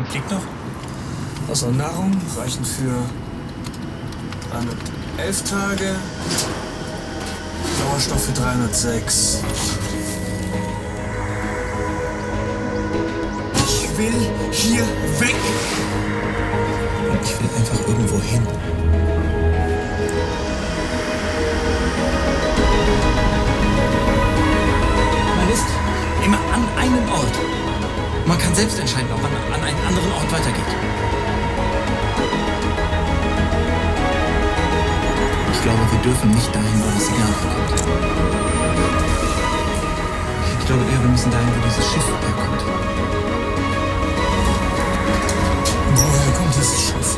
Und liegt noch? Wasser und Nahrung reichen für 311 Tage. Sauerstoff für 306. Ich will hier weg! Ich will einfach irgendwo hin. Man ist immer an einem Ort. Man kann selbst entscheiden, ob man an einen anderen Ort weitergeht. Ich glaube, wir dürfen nicht dahin, wo das Signal herkommt. Ich glaube eher, wir müssen dahin, wo dieses Schiff herkommt. Und woher kommt dieses Schiff?